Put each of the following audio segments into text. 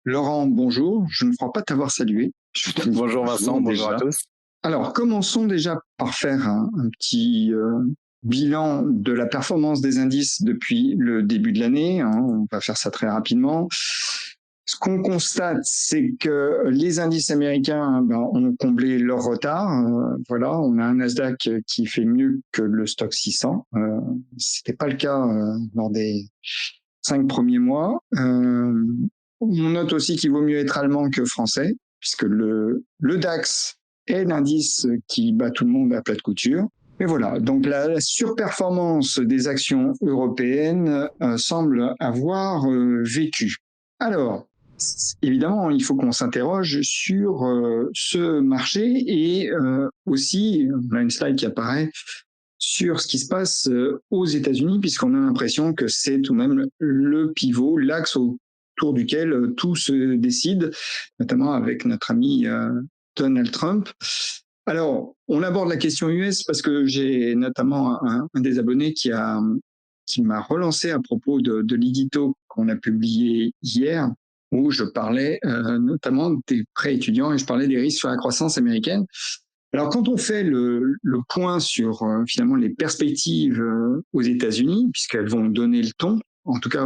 Laurent, bonjour. Je ne crois pas t'avoir salué. Je te dis Bonjour Vincent, bonjour à déjà. tous. Alors, commençons déjà par faire un petit bilan de la performance des indices depuis le début de l'année, hein. On va faire ça très rapidement. Ce qu'on constate, c'est que les indices américains ont comblé leur retard. Voilà, on a un Nasdaq qui fait mieux que le Stock 600. C'était pas le cas lors des 5 premiers mois. On note aussi qu'il vaut mieux être allemand que français, puisque le DAX est l'indice qui bat tout le monde à plat de couture. Mais voilà, donc la surperformance des actions européennes semble avoir vécu. Alors, évidemment, il faut qu'on s'interroge sur ce marché et aussi, on a une slide qui apparaît, sur ce qui se passe aux États-Unis, puisqu'on a l'impression que c'est tout de même le pivot, l'axe autour duquel tout se décide, notamment avec notre ami Donald Trump. Alors, on aborde la question US parce que j'ai notamment un des abonnés qui m'a relancé à propos de l'édito qu'on a publié hier, où je parlais notamment des prêts étudiants et je parlais des risques sur la croissance américaine. Alors, quand on fait le point sur finalement les perspectives aux États-Unis, puisqu'elles vont donner le ton, en tout cas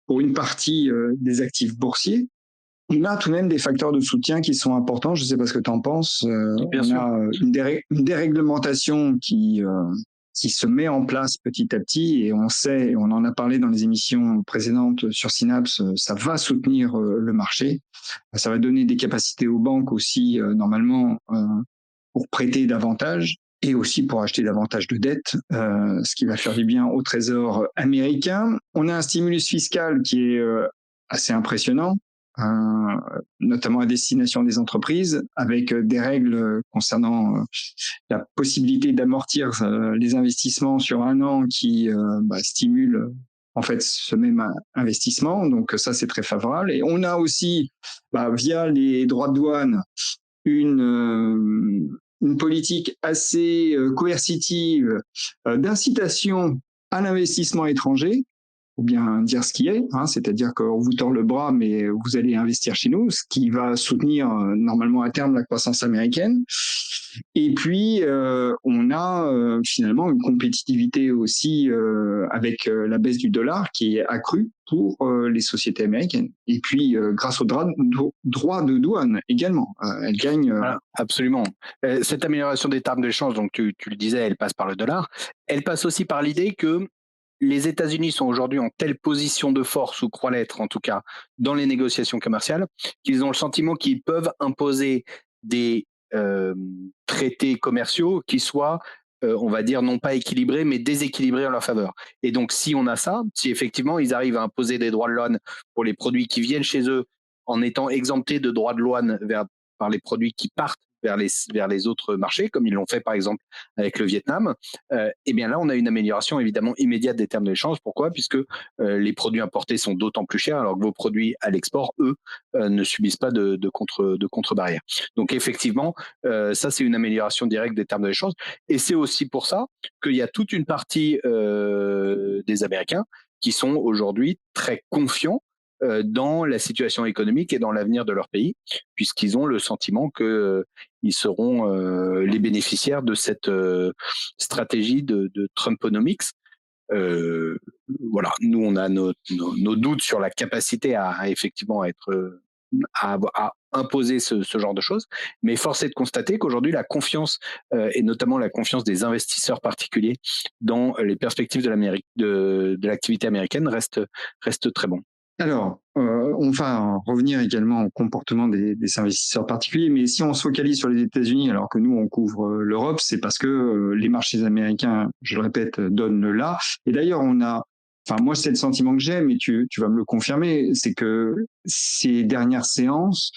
pour une partie des actifs boursiers, on a tout de même des facteurs de soutien qui sont importants. Je ne sais pas ce que tu en penses. Bien On sûr. a une déréglementation qui se met en place petit à petit et on sait, on en a parlé dans les émissions précédentes sur Synapse, ça va soutenir le marché. Ça va donner des capacités aux banques aussi, normalement, pour prêter davantage et aussi pour acheter davantage de dettes, ce qui va faire du bien au trésor américain. On a un stimulus fiscal qui est assez impressionnant, notamment à destination des entreprises, avec des règles concernant la possibilité d'amortir les investissements sur un an qui stimulent en fait ce même investissement. Donc ça, c'est très favorable. Et on a aussi, via les droits de douane, une politique assez coercitive d'incitation à l'investissement étranger, ou bien dire ce qui est, hein, c'est-à-dire qu'on vous tord le bras, mais vous allez investir chez nous, ce qui va soutenir normalement à terme la croissance américaine. Et puis, on a finalement une compétitivité aussi avec la baisse du dollar qui est accrue pour les sociétés américaines. Et puis, grâce aux droits de douane également, elles gagnent. Voilà, absolument. Cette amélioration des termes d'échange, donc tu le disais, elle passe par le dollar. Elle passe aussi par l'idée que les États-Unis sont aujourd'hui en telle position de force, ou croient l'être en tout cas, dans les négociations commerciales, qu'ils ont le sentiment qu'ils peuvent imposer des traités commerciaux qui soient, on va dire, non pas équilibrés, mais déséquilibrés en leur faveur. Et donc, si on a ça, si effectivement ils arrivent à imposer des droits de douane pour les produits qui viennent chez eux en étant exemptés de droits de douane par les produits qui partent vers les autres marchés, comme ils l'ont fait par exemple avec le Vietnam, et bien là, on a une amélioration évidemment immédiate des termes d'échange. Pourquoi? Puisque les produits importés sont d'autant plus chers, alors que vos produits à l'export, eux, ne subissent pas de contre-barrière. Donc effectivement, ça c'est une amélioration directe des termes d'échange. Et c'est aussi pour ça qu'il y a toute une partie des Américains qui sont aujourd'hui très confiants dans la situation économique et dans l'avenir de leur pays, puisqu'ils ont le sentiment qu'ils seront les bénéficiaires de cette stratégie de Trumponomics. Voilà, nous on a nos doutes sur la capacité à effectivement être à imposer ce genre de choses, mais force est de constater qu'aujourd'hui la confiance et notamment la confiance des investisseurs particuliers dans les perspectives de l'activité américaine reste très bon. Alors, on va revenir également au comportement des investisseurs particuliers, mais si on se focalise sur les États-Unis, alors que nous, on couvre l'Europe, c'est parce que les marchés américains, je le répète, donnent le là. Et d'ailleurs, moi, c'est le sentiment que j'ai, mais tu vas me le confirmer, c'est que ces dernières séances,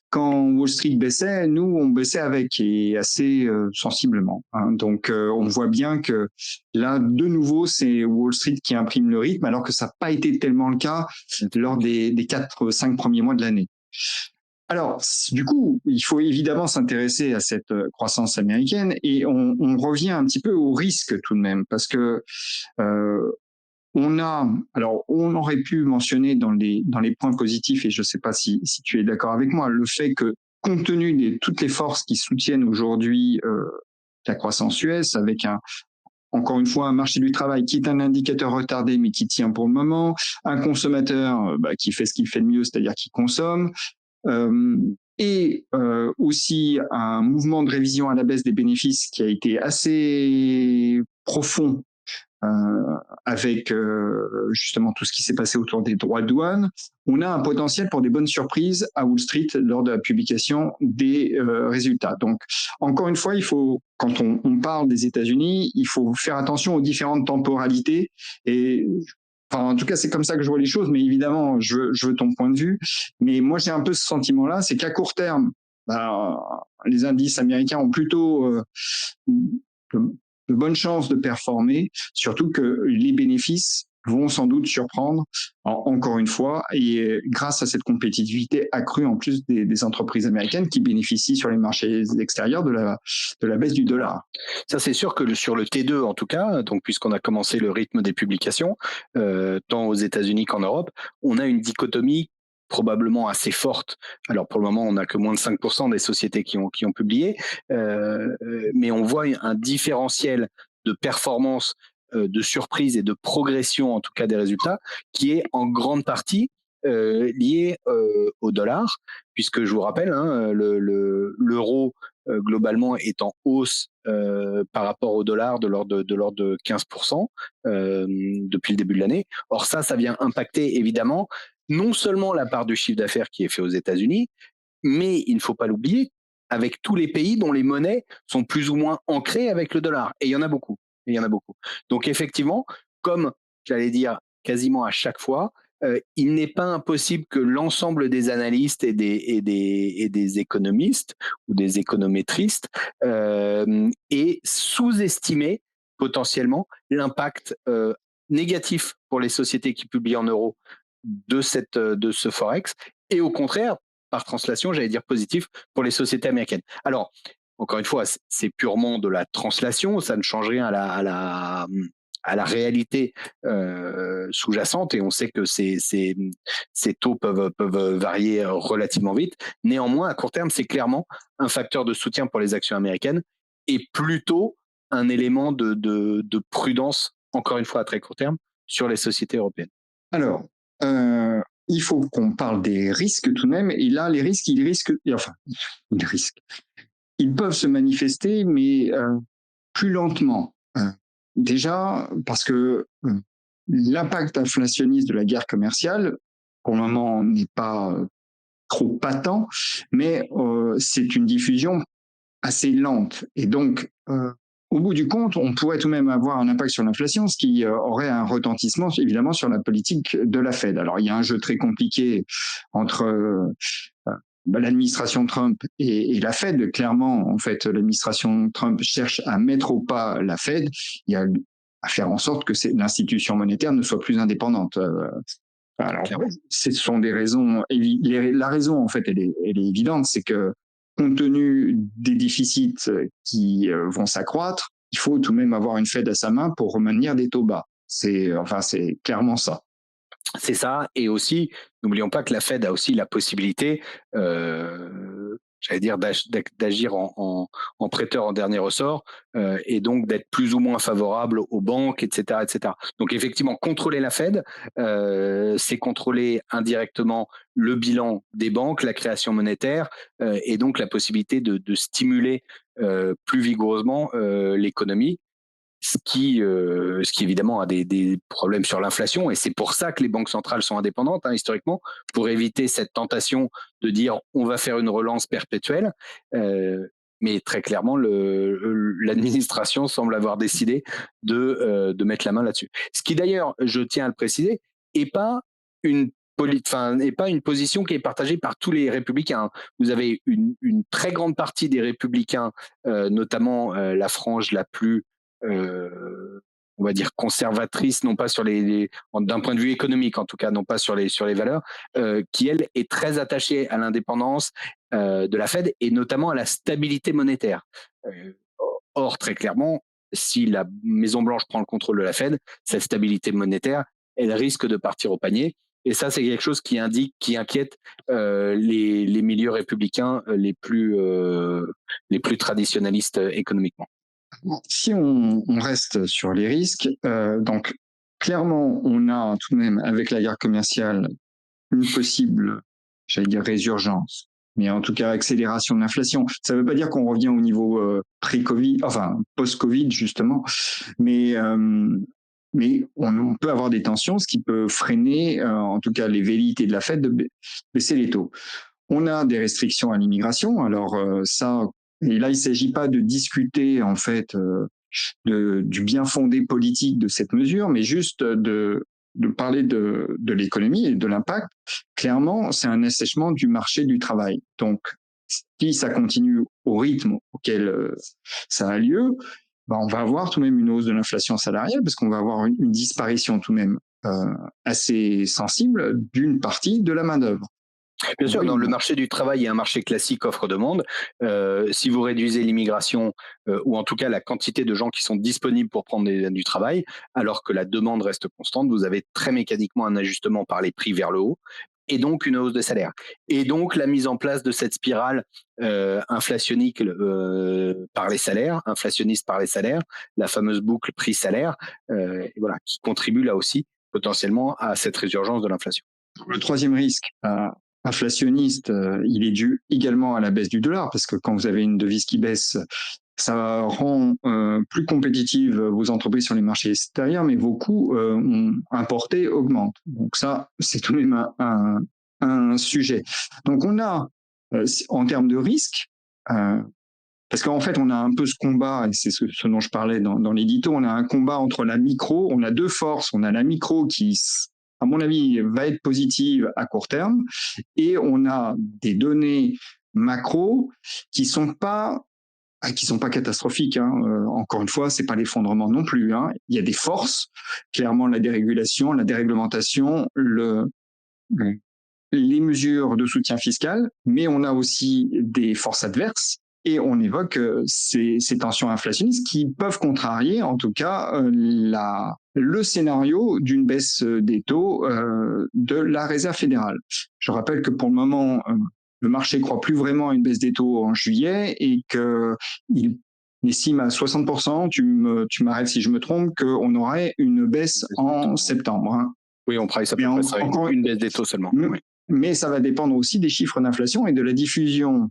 quand Wall Street baissait, nous, on baissait avec et assez sensiblement, hein. Donc, on voit bien que là, de nouveau, c'est Wall Street qui imprime le rythme, alors que ça n'a pas été tellement le cas lors des 4-5 premiers mois de l'année. Alors, du coup, il faut évidemment s'intéresser à cette croissance américaine et on revient un petit peu au risque tout de même, parce que on aurait pu mentionner dans les points positifs, et je ne sais pas si tu es d'accord avec moi, le fait que compte tenu de toutes les forces qui soutiennent aujourd'hui la croissance US, avec encore une fois, un marché du travail qui est un indicateur retardé mais qui tient pour le moment, un consommateur qui fait ce qu'il fait de mieux, c'est-à-dire qui consomme, et aussi un mouvement de révision à la baisse des bénéfices qui a été assez profond avec justement tout ce qui s'est passé autour des droits de douane, on a un potentiel pour des bonnes surprises à Wall Street lors de la publication des résultats. Donc, encore une fois, quand on parle des États-Unis, il faut faire attention aux différentes temporalités. Et en tout cas, c'est comme ça que je vois les choses, mais évidemment, je veux ton point de vue. Mais moi, j'ai un peu ce sentiment-là, c'est qu'à court terme, les indices américains ont plutôt de bonnes chances de performer, surtout que les bénéfices vont sans doute surprendre, encore une fois, et grâce à cette compétitivité accrue en plus des entreprises américaines qui bénéficient sur les marchés extérieurs de la baisse du dollar. Ça, c'est sûr que sur le T2, en tout cas, donc puisqu'on a commencé le rythme des publications, tant aux États-Unis qu'en Europe, on a une dichotomie probablement assez forte. Alors pour le moment, on n'a que moins de 5% des sociétés qui ont publié, mais on voit un différentiel de performance, de surprise et de progression, en tout cas des résultats, qui est en grande partie lié au dollar, puisque je vous rappelle, hein, l'euro globalement est en hausse par rapport au dollar de l'ordre de 15% depuis le début de l'année. Or ça vient impacter évidemment non seulement la part du chiffre d'affaires qui est fait aux États-Unis, mais il ne faut pas l'oublier, avec tous les pays dont les monnaies sont plus ou moins ancrées avec le dollar. Et il y en a beaucoup. Et il y en a beaucoup. Donc effectivement, comme j'allais dire quasiment à chaque fois, il n'est pas impossible que l'ensemble des analystes et des économistes ou des économétristes aient sous-estimé potentiellement l'impact négatif pour les sociétés qui publient en euros de ce forex, et au contraire, par translation, j'allais dire positif pour les sociétés américaines. Alors, encore une fois, c'est purement de la translation, ça ne change rien à la réalité sous-jacente, et on sait que ces taux peuvent varier relativement vite. Néanmoins, à court terme, c'est clairement un facteur de soutien pour les actions américaines et plutôt un élément de prudence, encore une fois à très court terme, sur les sociétés européennes. Alors, il faut qu'on parle des risques tout de même. Et là, les risques, ils peuvent se manifester, mais plus lentement. Déjà, parce que l'impact inflationniste de la guerre commerciale, pour le moment, n'est pas trop patent, mais c'est une diffusion assez lente. Et donc, au bout du compte, on pourrait tout de même avoir un impact sur l'inflation, ce qui aurait un retentissement évidemment sur la politique de la Fed. Alors, il y a un jeu très compliqué entre l'administration Trump et la Fed. Clairement, en fait, l'administration Trump cherche à mettre au pas la Fed. Il y a à faire en sorte que l'institution monétaire ne soit plus indépendante. Alors, ce sont des raisons. La raison, en fait, elle est évidente, c'est que compte tenu des déficits qui vont s'accroître, il faut tout de même avoir une Fed à sa main pour maintenir des taux bas. C'est clairement ça. C'est ça, et aussi, n'oublions pas que la Fed a aussi la possibilité, j'allais dire, d'agir en prêteur en dernier ressort, et donc d'être plus ou moins favorable aux banques, etc., etc. Donc effectivement, contrôler la Fed, c'est contrôler indirectement le bilan des banques, la création monétaire, et donc la possibilité de stimuler plus vigoureusement l'économie. Ce qui évidemment a des problèmes sur l'inflation, et c'est pour ça que les banques centrales sont indépendantes, hein, historiquement, pour éviter cette tentation de dire on va faire une relance perpétuelle. Mais très clairement, l'administration semble avoir décidé de mettre la main là-dessus. Ce qui d'ailleurs, je tiens à le préciser, n'est pas une position qui est partagée par tous les républicains. Vous avez une très grande partie des républicains, notamment la frange la plus on va dire conservatrice, non pas sur d'un point de vue économique en tout cas, non pas sur les valeurs, qui elle est très attachée à l'indépendance de la Fed et notamment à la stabilité monétaire. Or très clairement, si la Maison-Blanche prend le contrôle de la Fed, cette stabilité monétaire, elle risque de partir au panier. Et ça, c'est quelque chose qui inquiète les milieux républicains les plus traditionnalistes économiquement. Si on reste sur les risques, donc clairement, on a tout de même, avec la guerre commerciale, une possible, j'allais dire, résurgence, mais en tout cas accélération de l'inflation. Ça ne veut pas dire qu'on revient au niveau pré-Covid, enfin post-Covid justement, mais on peut avoir des tensions, ce qui peut freiner, en tout cas, les velléités de la Fed de baisser les taux. On a des restrictions à l'immigration, alors ça, et là il ne s'agit pas de discuter en fait du bien fondé politique de cette mesure, mais juste de parler de l'économie et de l'impact. Clairement, c'est un assèchement du marché du travail. Donc, si ça continue au rythme auquel ça a lieu, on va avoir tout de même une hausse de l'inflation salariale parce qu'on va avoir une disparition tout de même assez sensible d'une partie de la main-d'œuvre. Bien sûr, dans le marché du travail, il y a un marché classique offre-demande. Si vous réduisez l'immigration, ou en tout cas la quantité de gens qui sont disponibles pour prendre du travail, alors que la demande reste constante, vous avez très mécaniquement un ajustement par les prix vers le haut, et donc une hausse des salaires. Et donc la mise en place de cette spirale inflationniste par les salaires, inflationniste par les salaires, la fameuse boucle prix-salaire, voilà, qui contribue là aussi potentiellement à cette résurgence de l'inflation. Le troisième risque inflationniste, il est dû également à la baisse du dollar, parce que quand vous avez une devise qui baisse, ça rend plus compétitives vos entreprises sur les marchés extérieurs, mais vos coûts importés augmentent. Donc ça, c'est tout de même un sujet. Donc on a, en termes de risque, parce qu'en fait, on a un peu ce combat, et c'est ce dont je parlais dans l'édito, on a un combat entre la micro, on a deux forces, on a la micro qui, à mon avis, va être positive à court terme, et on a des données macro qui sont pas catastrophiques. Encore une fois, c'est pas l'effondrement non plus. Il y a des forces, clairement la dérégulation, la déréglementation, les mesures de soutien fiscal, mais on a aussi des forces adverses. Et on évoque ces tensions inflationnistes qui peuvent contrarier, en tout cas, le scénario d'une baisse des taux de la Réserve fédérale. Je rappelle que pour le moment, le marché ne croit plus vraiment à une baisse des taux en juillet et qu'il estime à 60%, tu m'arrêtes si je me trompe, qu'on aurait une baisse en septembre. Oui, on price à peu près encore une baisse des taux seulement. Mais ça va dépendre aussi des chiffres d'inflation et de la diffusion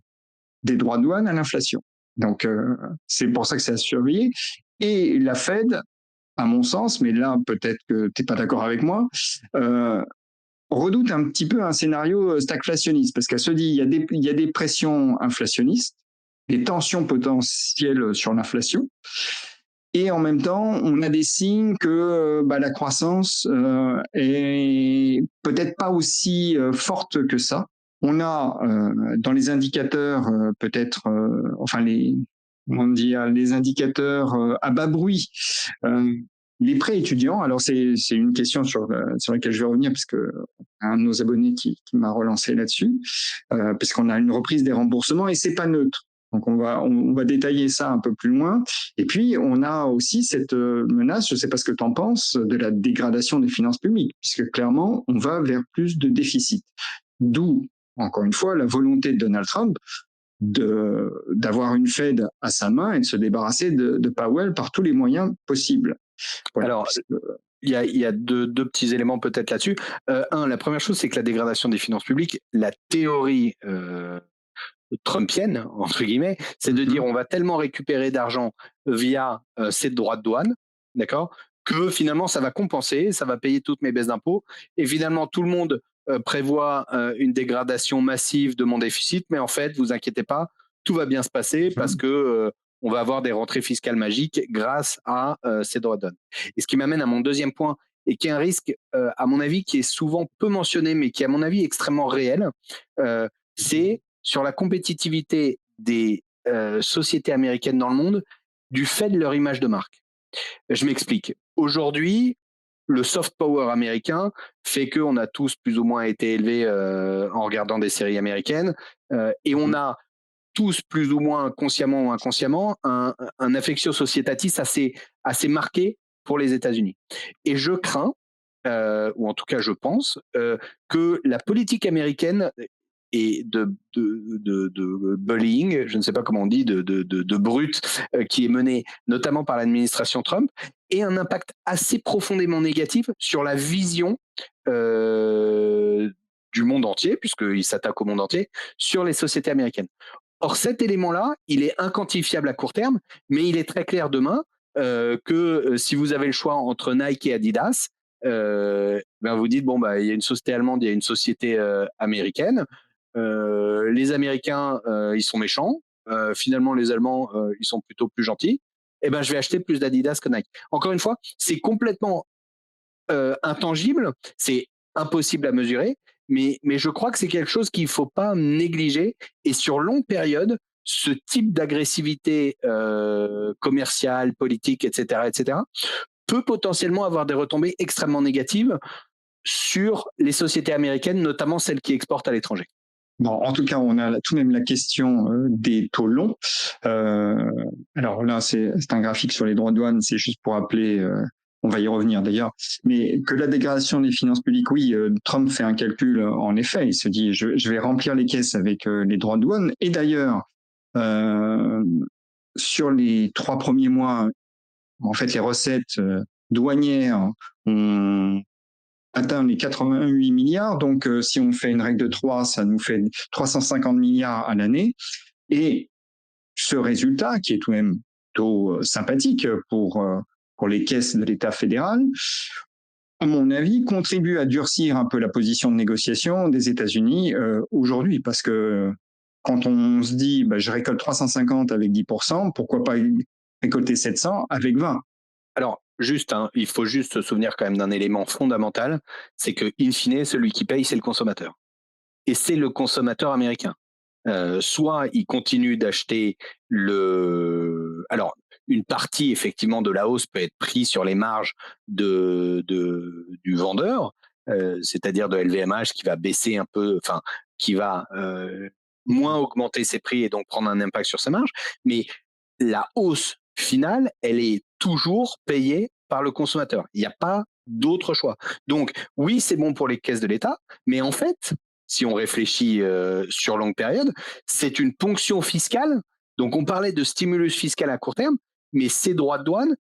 des droits de douane à l'inflation. Donc, c'est pour ça que c'est à surveiller. Et la Fed, à mon sens, mais là, peut-être que tu n'es pas d'accord avec moi, redoute un petit peu un scénario stagflationniste, parce qu'elle se dit, il y a des pressions inflationnistes, des tensions potentielles sur l'inflation, et en même temps, on a des signes que la croissance est peut-être pas aussi forte que ça. On a dans les indicateurs les indicateurs à bas bruit, les prêts étudiants. Alors c'est une question sur laquelle je vais revenir parce que un de nos abonnés qui m'a relancé là-dessus, puisqu'on a une reprise des remboursements et c'est pas neutre. Donc on va détailler ça un peu plus loin. Et puis on a aussi cette menace, je ne sais pas ce que tu en penses, de la dégradation des finances publiques, puisque clairement on va vers plus de déficit. D'où, encore une fois, la volonté de Donald Trump d'avoir une Fed à sa main et de se débarrasser de Powell par tous les moyens possibles. Voilà. Alors, il y a deux petits éléments peut-être là-dessus. La première chose, c'est que la dégradation des finances publiques, la théorie trumpienne, entre guillemets, c'est de dire on va tellement récupérer d'argent via ces droits de douane, d'accord, que finalement ça va compenser, ça va payer toutes mes baisses d'impôts, et finalement tout le monde prévoit une dégradation massive de mon déficit, mais en fait, vous inquiétez pas, tout va bien se passer parce que on va avoir des rentrées fiscales magiques grâce à ces droits de douane. Et ce qui m'amène à mon deuxième point, et qui est un risque, à mon avis, qui est souvent peu mentionné, mais qui est à mon avis extrêmement réel, c'est sur la compétitivité des sociétés américaines dans le monde du fait de leur image de marque. Je m'explique. Aujourd'hui, le soft power américain fait qu'on a tous plus ou moins été élevés en regardant des séries américaines et on a tous, plus ou moins consciemment ou inconsciemment, un affectio societatis assez marqué pour les États-Unis. Et je crains, ou en tout cas je pense, que la politique américaine et de bullying, je ne sais pas comment on dit, de brut, qui est menée notamment par l'administration Trump, ait un impact assez profondément négatif sur la vision du monde entier, puisqu'il s'attaque au monde entier, sur les sociétés américaines. Or, cet élément-là, il est inquantifiable à court terme, mais il est très clair demain que si vous avez le choix entre Nike et Adidas, ben vous dites, bon, bah, il y a une société allemande, il y a une société américaine. Les Américains, ils sont méchants. Finalement, les Allemands, ils sont plutôt plus gentils. Eh ben, je vais acheter plus d'Adidas que Nike. Encore une fois, c'est complètement intangible, c'est impossible à mesurer, mais je crois que c'est quelque chose qu'il ne faut pas négliger. Et sur longue période, ce type d'agressivité commerciale, politique, etc., peut potentiellement avoir des retombées extrêmement négatives sur les sociétés américaines, notamment celles qui exportent à l'étranger. Bon, en tout cas, on a tout de même la question des taux longs. Alors là, c'est un graphique sur les droits de douane, c'est juste pour rappeler, on va y revenir d'ailleurs, mais que la dégradation des finances publiques, oui, Trump fait un calcul, en effet, il se dit, je vais remplir les caisses avec les droits de douane. Et d'ailleurs, sur les 3 premiers mois, en fait, les recettes douanières ont atteint les 88 milliards. Donc, si on fait une règle de 3, ça nous fait 350 milliards à l'année. Et ce résultat, qui est tout de même plutôt sympathique pour les caisses de l'État fédéral, à mon avis, contribue à durcir un peu la position de négociation des États-Unis aujourd'hui. Parce que quand on se dit, bah, je récolte 350 avec 10%, pourquoi pas récolter 700 avec 20? Alors, juste, hein, il faut juste se souvenir quand même d'un élément fondamental, c'est que, in fine, celui qui paye, c'est le consommateur. Et c'est le consommateur américain. Soit il continue d'acheter alors, une partie effectivement de la hausse peut être prise sur les marges du vendeur, c'est-à-dire de LVMH qui va baisser un peu, enfin, qui va moins augmenter ses prix et donc prendre un impact sur ses marges. Mais la hausse finale, elle est toujours payée par le consommateur. Il n'y a pas d'autre choix. Donc, oui, c'est bon pour les caisses de l'État, mais en fait, si on réfléchit sur longue période, c'est une ponction fiscale. Donc, on parlait de stimulus fiscal à court terme, mais ces droits de douane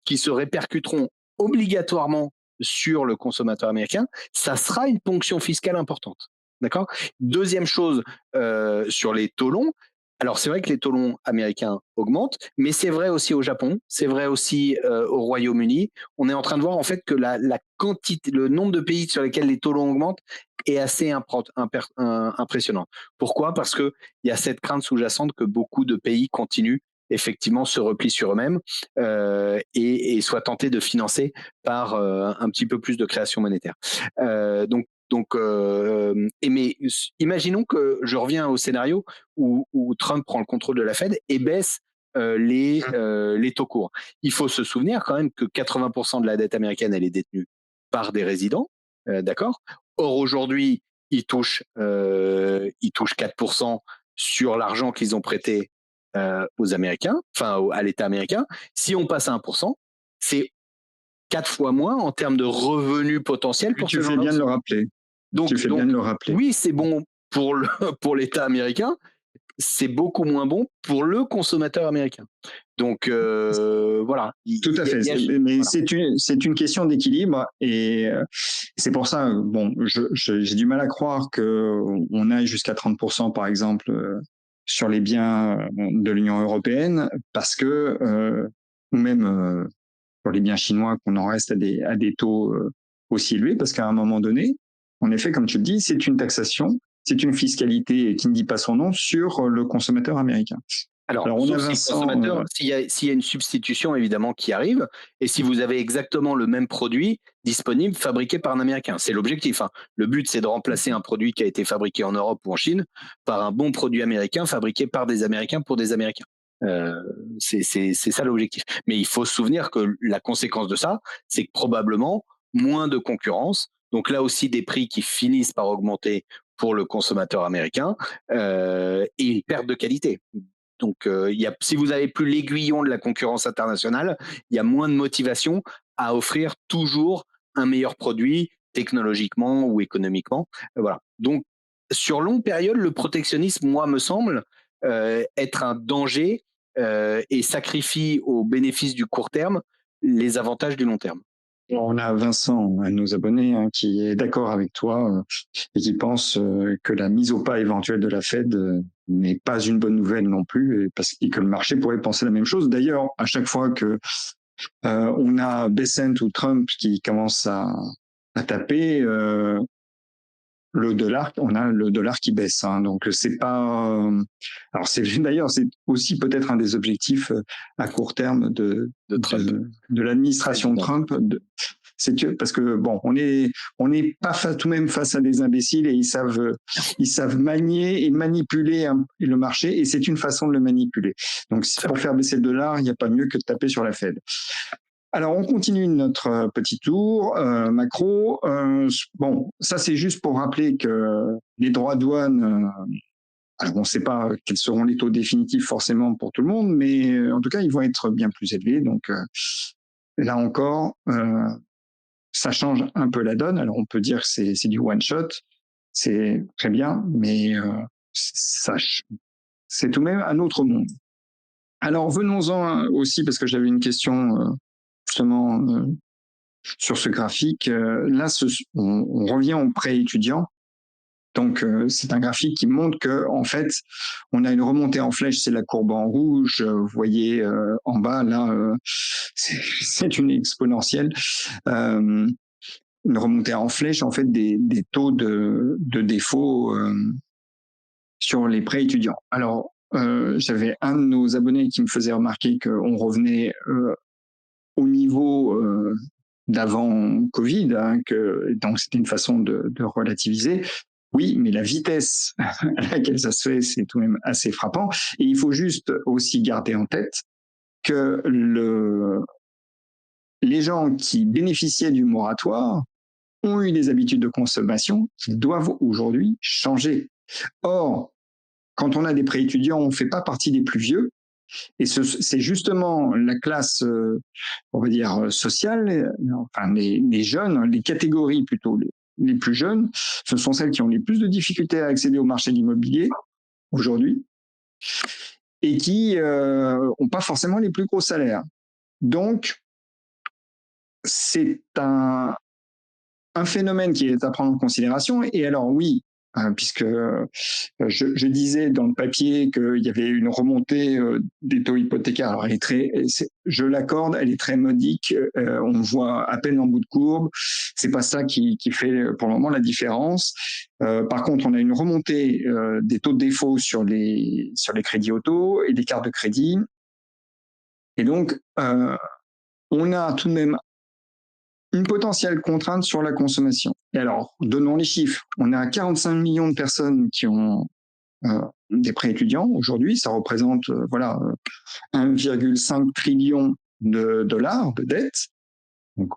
qui se répercuteront obligatoirement sur le consommateur américain, ça sera une ponction fiscale importante. D'accord ? Deuxième chose, sur les taux longs, alors c'est vrai que les taux longs américains augmentent, mais c'est vrai aussi au Japon, c'est vrai aussi au Royaume-Uni. On est en train de voir en fait que la quantité, le nombre de pays sur lesquels les taux longs augmentent est assez impressionnant. Pourquoi ? Parce qu'il y a cette crainte sous-jacente que beaucoup de pays continuent effectivement se replient sur eux-mêmes et soient tentés de financer par un petit peu plus de création monétaire. Mais imaginons que je reviens au scénario où Trump prend le contrôle de la Fed et baisse les taux courts. Il faut se souvenir quand même que 80% de la dette américaine, elle est détenue par des résidents, d'accord ? Or, aujourd'hui, ils touchent 4% sur l'argent qu'ils ont prêté aux Américains, enfin à l'État américain. Si on passe à 1%, c'est 4 fois moins en termes de revenus potentiels pour ce genre-là. Tu fais bien de le rappeler. Donc, bien de le rappeler. Oui, c'est bon pour l'État américain, c'est beaucoup moins bon pour le consommateur américain. Donc voilà. Tout à fait. Mais voilà. C'est une question d'équilibre et c'est pour ça. Bon, j'ai du mal à croire qu'on aille jusqu'à 30% par exemple sur les biens de l'Union européenne, parce que ou même sur les biens chinois, qu'on en reste à des taux aussi élevés, parce qu'à un moment donné, en effet, comme tu le dis, c'est une taxation, c'est une fiscalité qui ne dit pas son nom sur le consommateur américain. Alors on a Vincent, s'il y a une substitution évidemment qui arrive, et si vous avez exactement le même produit disponible fabriqué par un Américain, c'est l'objectif. Hein. Le but, c'est de remplacer un produit qui a été fabriqué en Europe ou en Chine par un bon produit américain fabriqué par des Américains pour des Américains. C'est ça l'objectif. Mais il faut se souvenir que la conséquence de ça, c'est que probablement moins de concurrence. Donc là aussi, des prix qui finissent par augmenter pour le consommateur américain et une perte de qualité. Donc, si vous n'avez plus l'aiguillon de la concurrence internationale, il y a moins de motivation à offrir toujours un meilleur produit technologiquement ou économiquement. Voilà. Donc, sur longue période, le protectionnisme, moi, me semble être un danger et sacrifie au bénéfice du court terme les avantages du long terme. On a Vincent, un de nos abonnés, qui est d'accord avec toi et qui pense que la mise au pas éventuelle de la Fed n'est pas une bonne nouvelle non plus, et que le marché pourrait penser la même chose. D'ailleurs, à chaque fois que on a Bessent ou Trump qui commence à taper, on a le dollar qui baisse. Donc c'est pas. Alors d'ailleurs c'est aussi peut-être un des objectifs à court terme de l'administration Trump. C'est que parce que bon, on est pas tout de même face à des imbéciles et ils savent manier et manipuler le marché, et c'est une façon de le manipuler. Donc pour faire baisser le dollar, il n'y a pas mieux que de taper sur la Fed. Alors, on continue notre petit tour macro. Bon, ça, c'est juste pour rappeler que les droits de douane, alors on ne sait pas quels seront les taux définitifs forcément pour tout le monde, mais en tout cas, ils vont être bien plus élevés. Donc, là encore, ça change un peu la donne. Alors, on peut dire que c'est du one-shot, c'est très bien, mais c'est tout de même un autre monde. Alors, venons-en aussi, parce que j'avais une question justement sur ce graphique. Là, on revient au prêt étudiant. Donc, c'est un graphique qui montre que, en fait, on a une remontée en flèche, c'est la courbe en rouge. Vous voyez en bas, là, c'est une exponentielle. Une remontée en flèche, en fait, des taux de défaut sur les prêts étudiants. Alors, j'avais un de nos abonnés qui me faisait remarquer qu'on revenait au niveau d'avant Covid, donc c'était une façon de relativiser. Oui, mais la vitesse à laquelle ça se fait, c'est tout de même assez frappant. Et il faut juste aussi garder en tête que les gens qui bénéficiaient du moratoire ont eu des habitudes de consommation qui doivent aujourd'hui changer. Or, quand on a des prêts étudiants, on ne fait pas partie des plus vieux. Et c'est justement la classe, on va dire, sociale, enfin les jeunes, les catégories plutôt, les plus jeunes, ce sont celles qui ont les plus de difficultés à accéder au marché de l'immobilier aujourd'hui et qui n'ont pas forcément les plus gros salaires. Donc, c'est un phénomène qui est à prendre en considération. Et alors oui, puisque je disais dans le papier qu'il y avait une remontée des taux hypothécaires. Alors je l'accorde, elle est très modique. On voit à peine en bout de courbe. C'est pas ça qui fait pour le moment la différence. Par contre, on a une remontée des taux de défaut sur les crédits auto et des cartes de crédit. Et donc, on a tout de même une potentielle contrainte sur la consommation. Et alors, donnons les chiffres. On a 45 millions de personnes qui ont des prêts étudiants aujourd'hui. Ça représente 1,5 trillion de dollars de dette. Donc,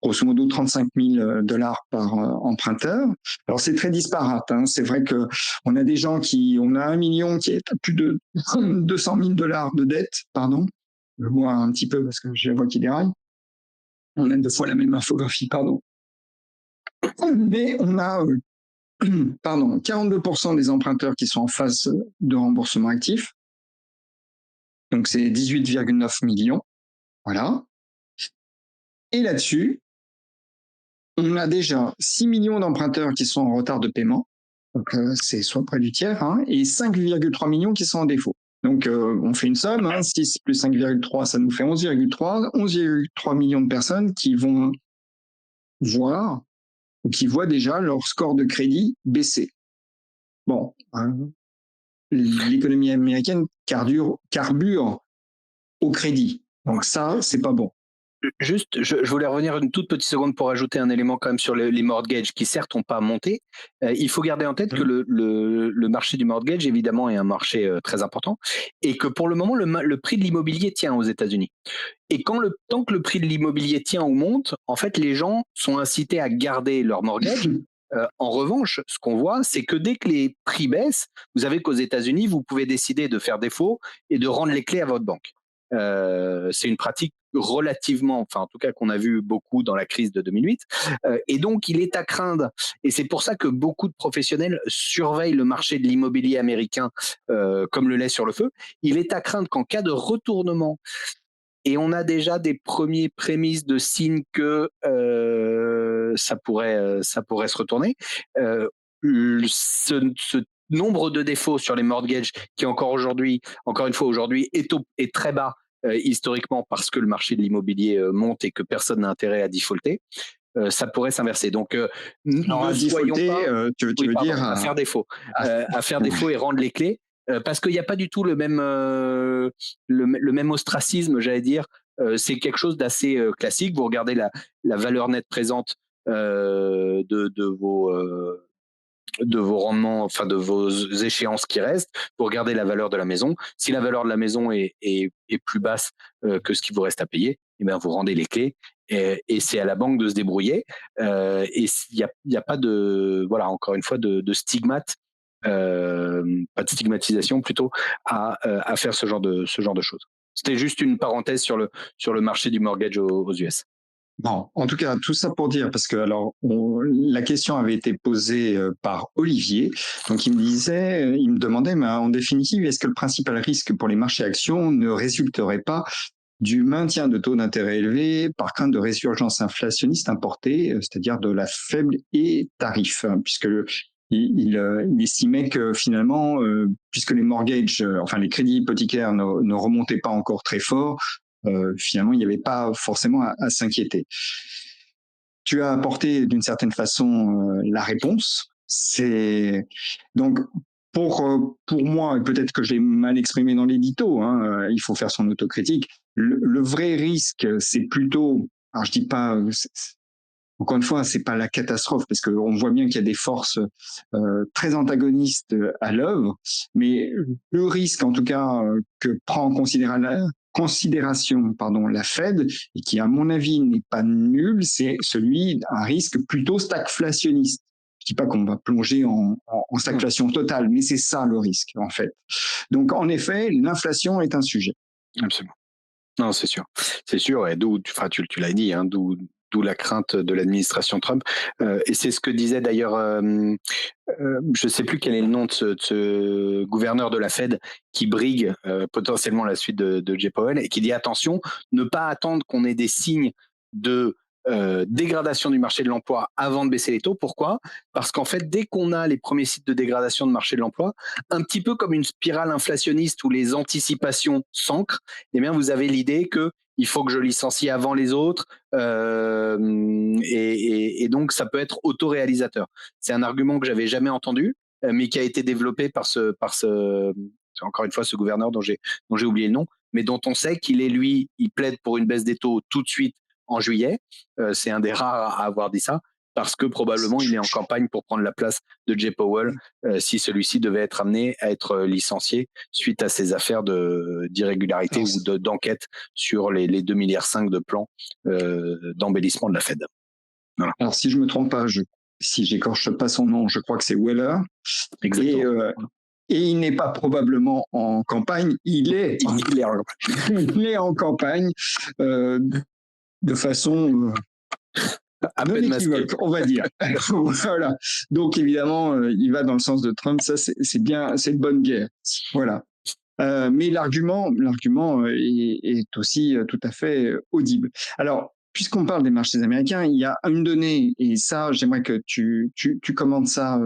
grosso modo, 35 000 dollars par emprunteur. Alors, c'est très disparate. C'est vrai que on a des gens on a 1 million qui est à plus de 200 000 dollars de dette. Pardon. Je vois un petit peu parce que je vois qu'il déraille. On a 2 fois la même infographie, pardon. Mais on a 42% des emprunteurs qui sont en phase de remboursement actif. Donc, c'est 18,9 millions. Voilà. Et là-dessus, on a déjà 6 millions d'emprunteurs qui sont en retard de paiement. Donc, c'est soit près du tiers, et 5,3 millions qui sont en défaut. Donc, on fait une somme, 6 plus 5,3, ça nous fait 11,3. 11,3 millions de personnes qui vont voir ou qui voient déjà leur score de crédit baisser. Bon, l'économie américaine carbure au crédit. Donc ça, c'est pas bon. Juste, je voulais revenir une toute petite seconde pour ajouter un élément quand même sur les mortgages qui certes n'ont pas monté. Il faut garder en tête que le marché du mortgage évidemment est un marché très important et que pour le moment le prix de l'immobilier tient aux États-Unis. Et tant que le prix de l'immobilier tient ou monte, en fait les gens sont incités à garder leur mortgage En revanche, ce qu'on voit, c'est que dès que les prix baissent, vous savez qu'aux États-Unis, vous pouvez décider de faire défaut et de rendre les clés à votre banque. C'est une pratique relativement, enfin en tout cas qu'on a vu beaucoup dans la crise de 2008. Et donc il est à craindre, et c'est pour ça que beaucoup de professionnels surveillent le marché de l'immobilier américain comme le lait sur le feu. Il est à craindre qu'en cas de retournement, et on a déjà des premiers prémices de signes que ça pourrait se retourner. Ce nombre de défauts sur les mortgages qui encore une fois aujourd'hui, est très bas historiquement parce que le marché de l'immobilier monte et que personne n'a intérêt à defaulter. Ça pourrait s'inverser. Donc, Alors, ne à soyons defaulter, pas, tu veux dire à faire défaut, à- à faire défaut et rendre les clés, parce qu'il n'y a pas du tout le même ostracisme, j'allais dire. C'est quelque chose d'assez classique. Vous regardez la valeur nette présente de vos rendements, enfin de vos échéances qui restent, vous regardez la valeur de la maison. Si la valeur de la maison est plus basse que ce qui vous reste à payer, eh bien vous rendez les clés et c'est à la banque de se débrouiller. Et il y a pas de, voilà, encore une fois, de stigmate, pas de stigmatisation plutôt à faire ce genre de choses. C'était juste une parenthèse sur le marché du mortgage aux US. Bon, en tout cas, tout ça pour dire, parce que alors la question avait été posée par Olivier, donc il me demandait, mais en définitive, est-ce que le principal risque pour les marchés actions ne résulterait pas du maintien de taux d'intérêt élevés par crainte de résurgence inflationniste importée, c'est-à-dire de la faible et tarif, hein, puisque il estimait que finalement, puisque les mortgages, enfin les crédits hypothécaires ne remontaient pas encore très fort, finalement, il n'y avait pas forcément à s'inquiéter. Tu as apporté d'une certaine façon la réponse. C'est donc pour moi, et peut-être que j'ai mal exprimé dans l'édito, hein, il faut faire son autocritique. Le vrai risque, c'est plutôt, alors je dis pas, encore une fois, c'est pas la catastrophe parce qu'on voit bien qu'il y a des forces très antagonistes à l'œuvre, mais le risque, en tout cas, que prend en considération la Fed et qui, à mon avis, n'est pas nul, c'est celui d'un risque plutôt stagflationniste. Je dis pas qu'on va plonger en stagflation totale, mais c'est ça le risque en fait. Donc en effet, l'inflation est un sujet. Absolument. Non, c'est sûr. C'est sûr, et enfin, tu l'as dit, hein, d'où la crainte de l'administration Trump. Et c'est ce que disait d'ailleurs, je ne sais plus quel est le nom de ce gouverneur de la Fed qui brigue potentiellement la suite de Jay Powell et qui dit attention, ne pas attendre qu'on ait des signes de dégradation du marché de l'emploi avant de baisser les taux. Pourquoi ? Parce qu'en fait, dès qu'on a les premiers signes de dégradation de marché de l'emploi, un petit peu comme une spirale inflationniste où les anticipations s'ancrent, eh bien, vous avez l'idée que il faut que je licencie avant les autres, et donc ça peut être autoréalisateur. C'est un argument que j'avais jamais entendu, mais qui a été développé par encore une fois, ce gouverneur dont j'ai oublié le nom, mais dont on sait qu'il est lui, il plaide pour une baisse des taux tout de suite en juillet. C'est un des rares à avoir dit ça, parce que probablement il est en campagne pour prendre la place de Jay Powell si celui-ci devait être amené à être licencié suite à ces affaires d'irrégularité ou d'enquête sur les 2,5 milliards de plans d'embellissement de la Fed. Voilà. Alors si je me trompe pas, si j'écorche pas son nom, je crois que c'est Weller. Exactement. Et il n'est pas probablement en campagne, il est en campagne de façon non équivoque, on va dire. Voilà. Donc évidemment, il va dans le sens de Trump, ça c'est bien, c'est une bonne guerre. Voilà. Mais l'argument est aussi tout à fait audible. Alors, puisqu'on parle des marchés américains, il y a une donnée, et ça, j'aimerais que tu commentes ça,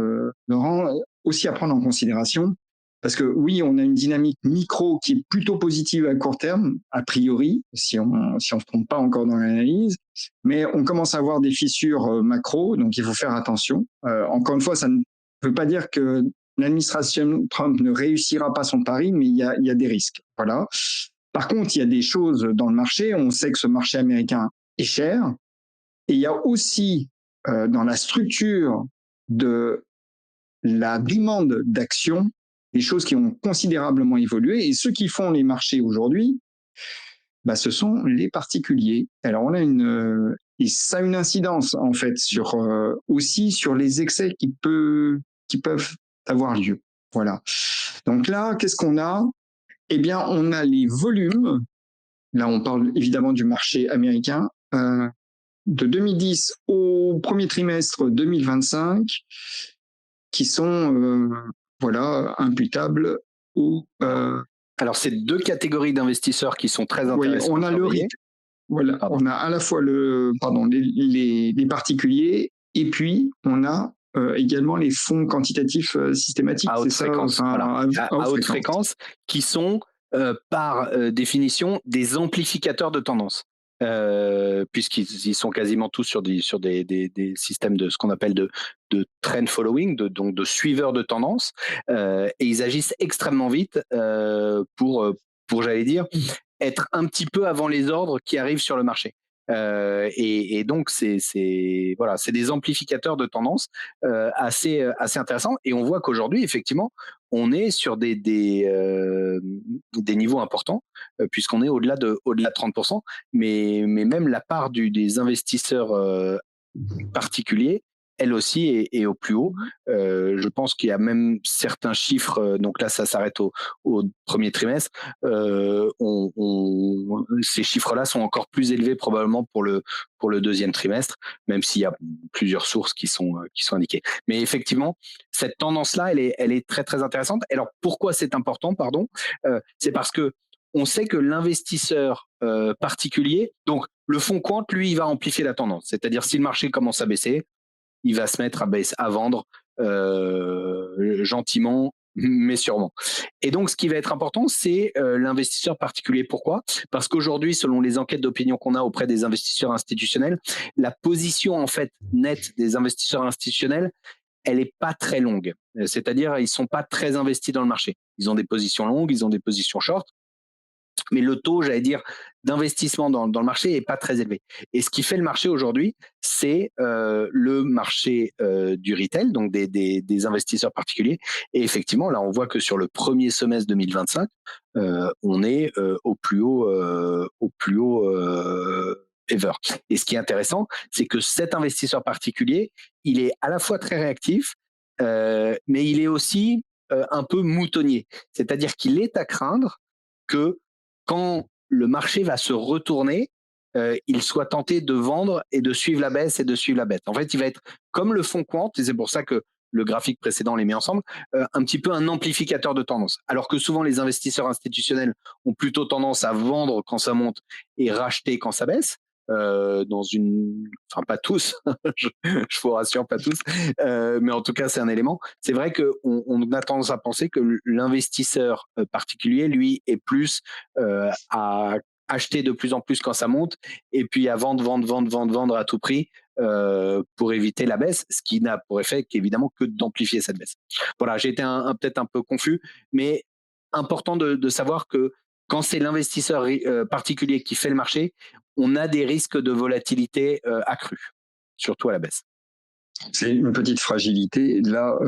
Laurent, aussi à prendre en considération. Parce que oui, on a une dynamique micro qui est plutôt positive à court terme, a priori, si on se trompe pas encore dans l'analyse, mais on commence à avoir des fissures macro, donc il faut faire attention. Encore une fois, ça ne veut pas dire que l'administration Trump ne réussira pas son pari, mais il y a des risques. Voilà. Par contre, il y a des choses dans le marché. On sait que ce marché américain est cher. Et il y a aussi dans la structure de la demande d'action des choses qui ont considérablement évolué. Et ceux qui font les marchés aujourd'hui, ce sont les particuliers. Alors, on a et ça a une incidence en fait sur aussi sur les excès qui peuvent avoir lieu. Voilà. Donc là, qu'est-ce qu'on a? Eh bien, on a les volumes. Là, on parle évidemment du marché américain. De 2010 au premier trimestre 2025, qui sont voilà, imputables au. Alors, c'est deux catégories d'investisseurs qui sont très Oui, intéressantes on à a le surveiller. rythme. Voilà, on a à la fois les particuliers et puis on a également les fonds quantitatifs systématiques, À c'est haute ça, fréquence, enfin voilà. à haute À haute fréquence. fréquence, qui sont par définition des amplificateurs de tendance. Puisqu'ils sont quasiment tous sur des systèmes de ce qu'on appelle de trend following, donc de suiveurs de tendance, et ils agissent extrêmement vite pour j'allais dire, être un petit peu avant les ordres qui arrivent sur le marché. Et donc voilà, c'est des amplificateurs de tendance assez intéressants. Et on voit qu'aujourd'hui, effectivement, on est sur des niveaux importants, puisqu'on est au-delà de 30%. Mais même la part des investisseurs particulier, elle aussi est au plus haut. Je pense qu'il y a même certains chiffres, donc là ça s'arrête au premier trimestre, ces chiffres-là sont encore plus élevés probablement pour le deuxième trimestre, même s'il y a plusieurs sources qui sont indiquées. Mais effectivement, cette tendance-là, elle est très très intéressante. Alors pourquoi c'est important, pardon? C'est parce que on sait que l'investisseur particulier, donc le fonds quant, lui, il va amplifier la tendance. C'est-à-dire si le marché commence à baisser, il va se mettre à vendre gentiment, mais sûrement. Et donc, ce qui va être important, c'est l'investisseur particulier. Pourquoi? Parce qu'aujourd'hui, selon les enquêtes d'opinion qu'on a auprès des investisseurs institutionnels, la position en fait nette des investisseurs institutionnels, elle est pas très longue. C'est-à-dire, ils sont pas très investis dans le marché. Ils ont des positions longues, ils ont des positions short, mais le taux, j'allais dire, d'investissement dans le marché est pas très élevé. Et ce qui fait le marché aujourd'hui, c'est le marché du retail, donc des investisseurs particuliers. Et effectivement, là, on voit que sur le premier semestre 2025, on est au plus haut ever. Et ce qui est intéressant, c'est que cet investisseur particulier, il est à la fois très réactif, mais il est aussi un peu moutonnier. C'est-à-dire qu'il est à craindre que quand le marché va se retourner, il soit tenté de vendre et de suivre la baisse et de suivre la baisse. En fait, il va être comme le fonds quant, et c'est pour ça que le graphique précédent les met ensemble, un petit peu un amplificateur de tendance. Alors que souvent les investisseurs institutionnels ont plutôt tendance à vendre quand ça monte et racheter quand ça baisse. Enfin pas tous, je vous rassure, pas tous, mais en tout cas c'est un élément. C'est vrai qu'on a tendance à penser que l'investisseur particulier, lui, est plus à acheter de plus en plus quand ça monte et puis à vendre à tout prix pour éviter la baisse, ce qui n'a pour effet qu'évidemment que d'amplifier cette baisse. Voilà, j'ai été peut-être un peu confus, mais important de savoir que quand c'est l'investisseur particulier qui fait le marché, on a des risques de volatilité accrus, surtout à la baisse. C'est une petite fragilité là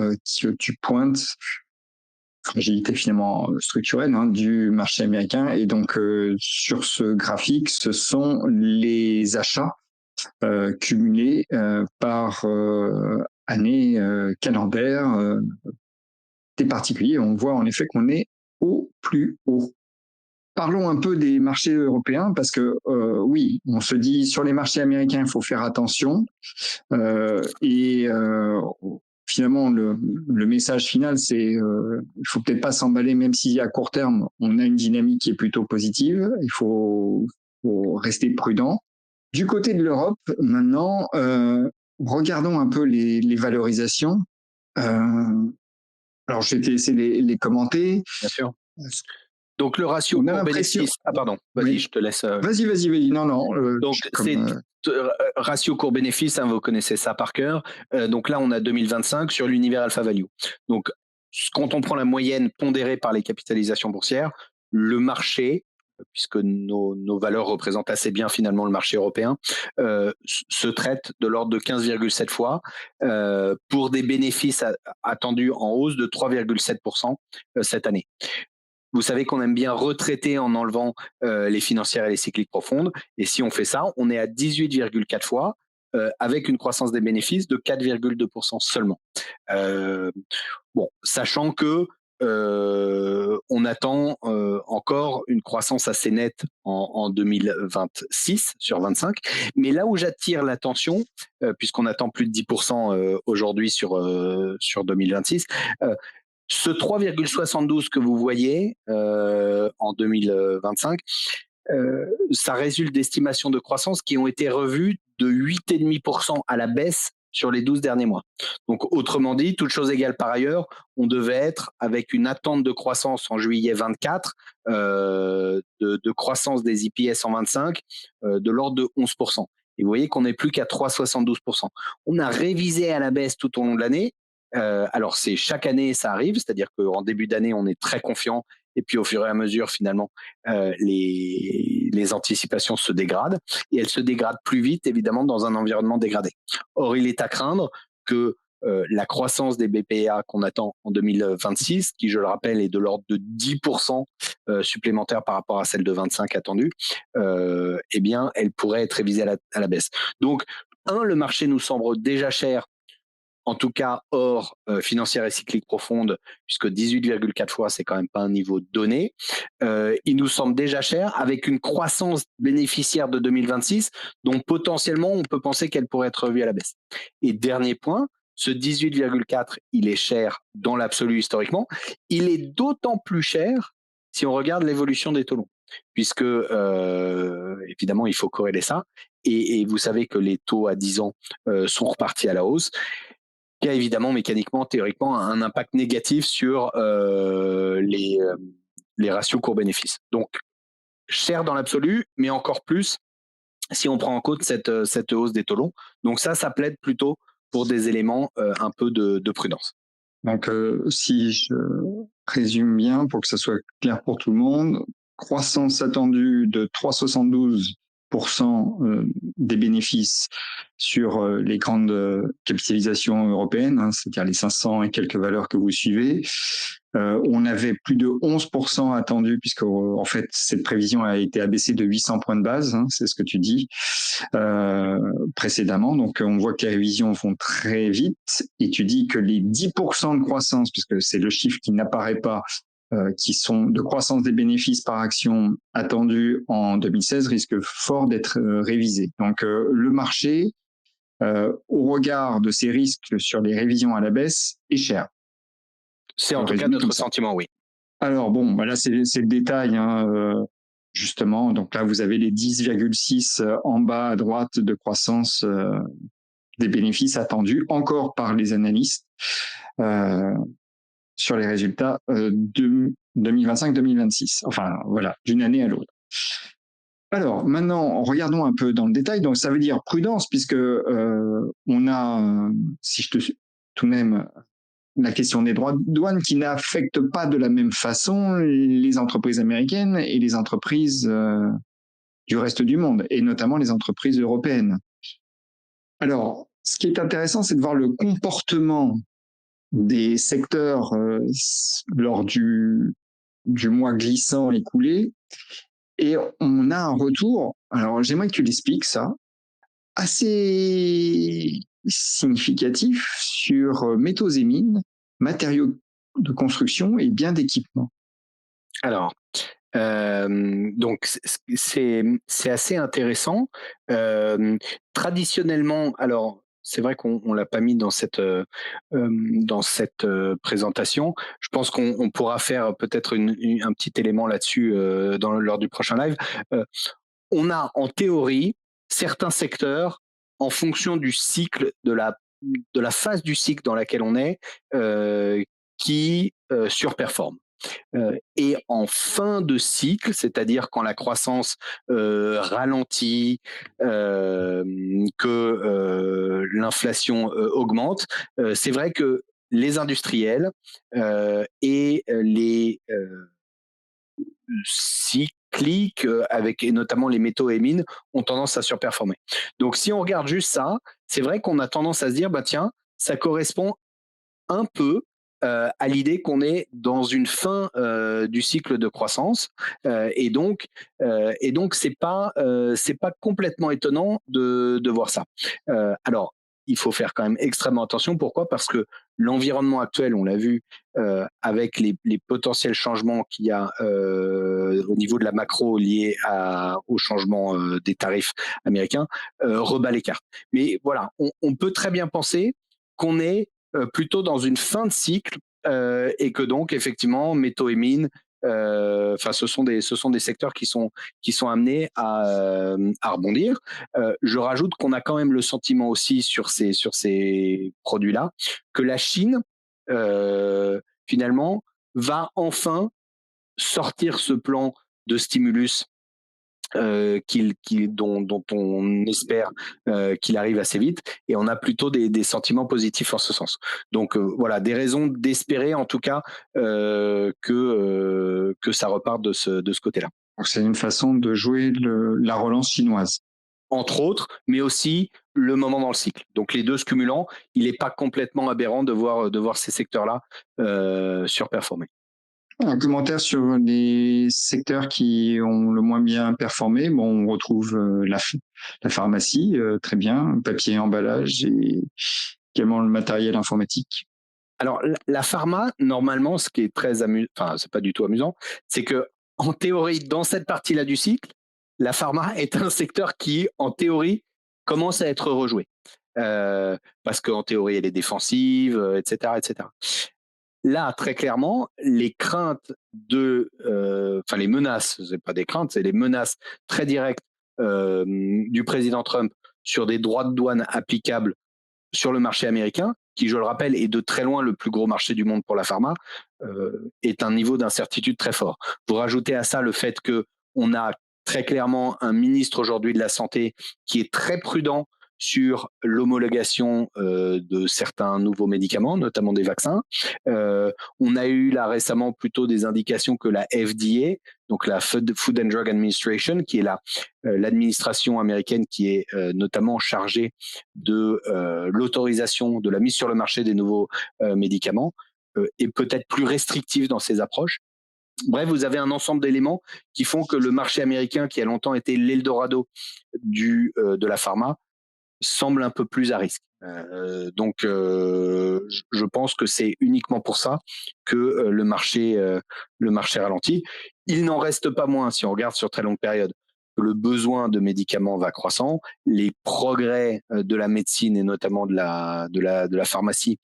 que tu pointes, fragilité finalement structurelle du marché américain. Et donc sur ce graphique, ce sont les achats cumulés par année calendaire des particuliers. On voit en effet qu'on est au plus haut. Parlons un peu des marchés européens parce que oui, on se dit sur les marchés américains, il faut faire attention. Et finalement, le message final, c'est il faut peut-être pas s'emballer, même si à court terme, on a une dynamique qui est plutôt positive. Il faut rester prudent. Du côté de l'Europe, maintenant, regardons un peu les valorisations. Alors, je vais te laisser les commenter. Bien sûr. Donc le ratio cours-bénéfice. Ah pardon, vas-y, je te laisse. Vas-y. Non. Donc c'est ratio cours-bénéfice, hein, vous connaissez ça par cœur. Donc là, on a 2025 sur l'univers Alpha Value. Donc quand on prend la moyenne pondérée par les capitalisations boursières, le marché, puisque nos valeurs représentent assez bien finalement le marché européen, se traite de l'ordre de 15,7 fois pour des bénéfices attendus en hausse de 3,7% cette année. vous savez qu'on aime bien retraiter en enlevant les financières et les cycliques profondes. Et si on fait ça, on est à 18,4 fois avec une croissance des bénéfices de 4,2% seulement. Euh, bon, sachant que on attend encore une croissance assez nette en 2026 sur 25. Mais là où j'attire l'attention, puisqu'on attend plus de 10% aujourd'hui sur 2026, ce 3,72 que vous voyez en 2025, ça résulte d'estimations de croissance qui ont été revues de 8,5% à la baisse sur les 12 derniers mois. Donc, autrement dit, toute chose égale par ailleurs, on devait être avec une attente de croissance en juillet 24, de croissance des IPS en 25, de l'ordre de 11%. Et vous voyez qu'on n'est plus qu'à 3,72%. On a révisé à la baisse tout au long de l'année. Alors, c'est chaque année, ça arrive, c'est-à-dire qu'en début d'année, on est très confiant. Et puis, au fur et à mesure, finalement, les anticipations se dégradent et elles se dégradent plus vite, évidemment, dans un environnement dégradé. Or, il est à craindre que la croissance des BPA qu'on attend en 2026, qui, je le rappelle, est de l'ordre de 10% supplémentaire par rapport à celle de 25 attendue, eh bien, elle pourrait être révisée à la baisse. Donc, le marché nous semble déjà cher, en tout cas hors financière et cyclique profonde, puisque 18,4 fois, c'est quand même pas un niveau donné. Il nous semble déjà cher, avec une croissance bénéficiaire de 2026, dont potentiellement on peut penser qu'elle pourrait être revue à la baisse. Et dernier point, ce 18,4, il est cher dans l'absolu historiquement. Il est d'autant plus cher si on regarde l'évolution des taux longs, puisque évidemment, il faut corréler ça. Et vous savez que les taux à 10 ans sont repartis à la hausse, qui a évidemment mécaniquement, théoriquement, un impact négatif sur les ratios cours-bénéfices. Donc, cher dans l'absolu, mais encore plus si on prend en compte cette hausse des taux longs. Donc ça plaide plutôt pour des éléments un peu de prudence. Donc, si je résume bien pour que ça soit clair pour tout le monde, croissance attendue de 3,72% des bénéfices sur les grandes capitalisations européennes, hein, c'est-à-dire les 500 et quelques valeurs que vous suivez. On avait plus de 11% attendu, puisque en fait cette prévision a été abaissée de 800 points de base, hein, c'est ce que tu dis précédemment. Donc on voit que les révisions vont très vite, et tu dis que les 10% de croissance, puisque c'est le chiffre qui n'apparaît pas, qui sont de croissance des bénéfices par action attendus en 2016, risquent fort d'être révisés. Donc le marché, au regard de ces risques sur les révisions à la baisse, est cher. C'est en tout cas notre sentiment, oui. Alors bon, là c'est le détail, hein, justement. Donc là, vous avez les 10,6 en bas à droite de croissance des bénéfices attendus, encore par les analystes, sur les résultats de 2025-2026. Enfin, voilà, d'une année à l'autre. Alors maintenant, regardons un peu dans le détail. Donc ça veut dire prudence, puisque on a, si je te tout de même, la question des droits de douane qui n'affecte pas de la même façon les entreprises américaines et les entreprises du reste du monde, et notamment les entreprises européennes. Alors, ce qui est intéressant, c'est de voir le comportement des secteurs lors du mois glissant écoulé, et on a un retour, alors j'aimerais que tu l'expliques ça, assez significatif sur métaux et mines, matériaux de construction et biens d'équipement. Alors, donc c'est assez intéressant. Traditionnellement, alors c'est vrai qu'on l'a pas mis dans cette présentation. Je pense qu'on pourra faire peut-être un petit élément là-dessus lors du prochain live. On a en théorie certains secteurs, en fonction du cycle, de la phase du cycle dans laquelle on est, qui surperforment. Et en fin de cycle, c'est-à-dire quand la croissance ralentit, que l'inflation augmente, c'est vrai que les industriels et les cycliques, et notamment les métaux et mines, ont tendance à surperformer. Donc si on regarde juste ça, c'est vrai qu'on a tendance à se dire, bah tiens, ça correspond un peu à l'idée qu'on est dans une fin du cycle de croissance, et donc c'est pas complètement étonnant de voir ça. Alors il faut faire quand même extrêmement attention. Pourquoi? Parce que l'environnement actuel, on l'a vu, avec les potentiels changements qu'il y a au niveau de la macro liés au changement des tarifs américains, rebat les cartes. Mais voilà, on peut très bien penser qu'on est plutôt dans une fin de cycle, et que donc effectivement métaux et mines, enfin ce sont des secteurs qui sont amenés à rebondir. Je rajoute qu'on a quand même le sentiment aussi sur ces produits-là que la Chine finalement va enfin sortir ce plan de stimulus dont on espère qu'il arrive assez vite, et on a plutôt des sentiments positifs en ce sens. Donc voilà, des raisons d'espérer en tout cas que ça reparte de ce côté-là. Donc, c'est une façon de jouer la relance chinoise. Entre autres, mais aussi le moment dans le cycle. Donc les deux se cumulant, il n'est pas complètement aberrant de voir ces secteurs-là surperformer. Un commentaire sur les secteurs qui ont le moins bien performé. Bon, on retrouve la pharmacie, très bien, papier, emballage et également le matériel informatique. Alors la pharma, normalement, ce qui est très amusant, enfin c'est pas du tout amusant, c'est que en théorie, dans cette partie-là du cycle, la pharma est un secteur qui, en théorie, commence à être rejoué. Parce qu'en théorie, elle est défensive, etc., etc. Là, très clairement, les craintes enfin les menaces, c'est pas des craintes, c'est les menaces très directes du président Trump sur des droits de douane applicables sur le marché américain, qui, je le rappelle, est de très loin le plus gros marché du monde pour la pharma, est un niveau d'incertitude très fort. Vous rajoutez à ça le fait qu'on a très clairement un ministre aujourd'hui de la Santé qui est très prudent sur l'homologation de certains nouveaux médicaments, notamment des vaccins. On a eu là récemment plutôt des indications que la FDA, donc la Food and Drug Administration, qui est l'administration américaine qui est notamment chargée de l'autorisation, de la mise sur le marché des nouveaux médicaments, est peut-être plus restrictive dans ses approches. Bref, vous avez un ensemble d'éléments qui font que le marché américain, qui a longtemps été l'Eldorado de la pharma, semble un peu plus à risque. Donc, je pense que c'est uniquement pour ça que le marché ralentit. Il n'en reste pas moins, si on regarde sur très longue période, que le besoin de médicaments va croissant, les progrès de la médecine et notamment de la pharmacie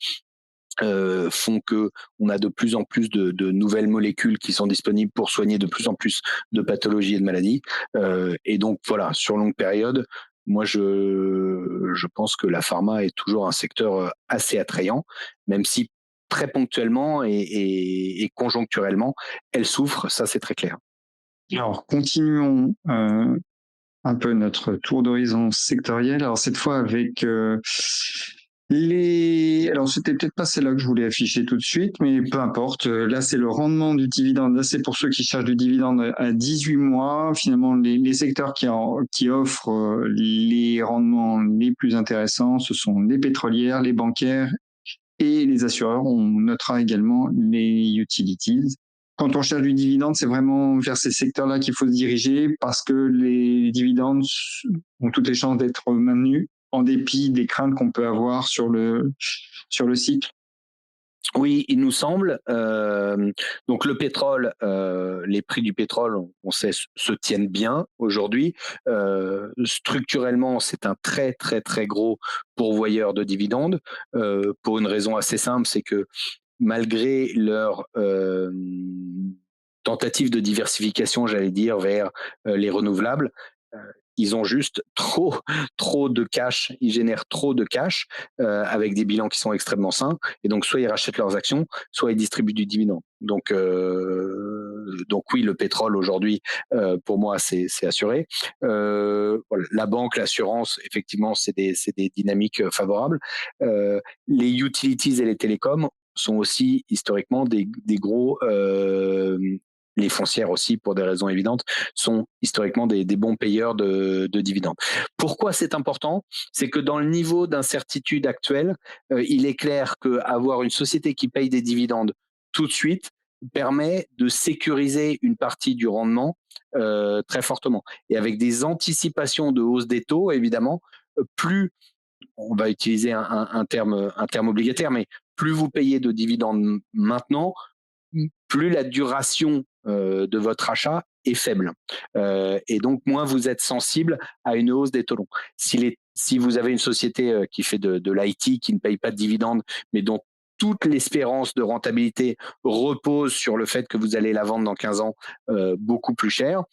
font que on a de plus en plus de nouvelles molécules qui sont disponibles pour soigner de plus en plus de pathologies et de maladies. Et donc voilà, sur longue période, moi je pense que la pharma est toujours un secteur assez attrayant, même si très ponctuellement et conjoncturellement, elle souffre, ça c'est très clair. Alors, continuons un peu notre tour d'horizon sectoriel. Alors, cette fois avec alors, c'était peut-être pas celle-là que je voulais afficher tout de suite, mais peu importe. Là, c'est le rendement du dividende. Là, c'est pour ceux qui cherchent du dividende à 18 mois. Finalement, les secteurs qui offrent les rendements les plus intéressants, ce sont les pétrolières, les bancaires et les assureurs. On notera également les utilities. Quand on cherche du dividende, c'est vraiment vers ces secteurs-là qu'il faut se diriger parce que les dividendes ont toutes les chances d'être maintenus en dépit des craintes qu'on peut avoir sur le cycle. Oui, il nous semble. Donc le pétrole, les prix du pétrole, on sait, se tiennent bien aujourd'hui. Structurellement, c'est un très très très gros pourvoyeur de dividendes, pour une raison assez simple, c'est que malgré leur tentative de diversification, j'allais dire, vers les renouvelables, euh, ils ont juste trop de cash, ils génèrent trop de cash avec des bilans qui sont extrêmement sains, et donc soit ils rachètent leurs actions, soit ils distribuent du dividende. Donc oui, le pétrole aujourd'hui, pour moi, c'est assuré. Voilà, la banque, l'assurance, effectivement, c'est des dynamiques favorables. Les utilities et les télécoms sont aussi historiquement des gros les foncières aussi, pour des raisons évidentes, sont historiquement des bons payeurs de dividendes. Pourquoi c'est important? C'est que dans le niveau d'incertitude actuel, il est clair qu'avoir une société qui paye des dividendes tout de suite permet de sécuriser une partie du rendement très fortement. Et avec des anticipations de hausse des taux, évidemment, plus on va utiliser un terme obligataire, mais plus vous payez de dividendes maintenant, plus la duration de votre achat est faible. Et donc, moins vous êtes sensible à une hausse des taux longs. Si vous avez une société qui fait de l'IT, qui ne paye pas de dividendes, mais dont toute l'espérance de rentabilité repose sur le fait que vous allez la vendre dans 15 ans beaucoup plus cher,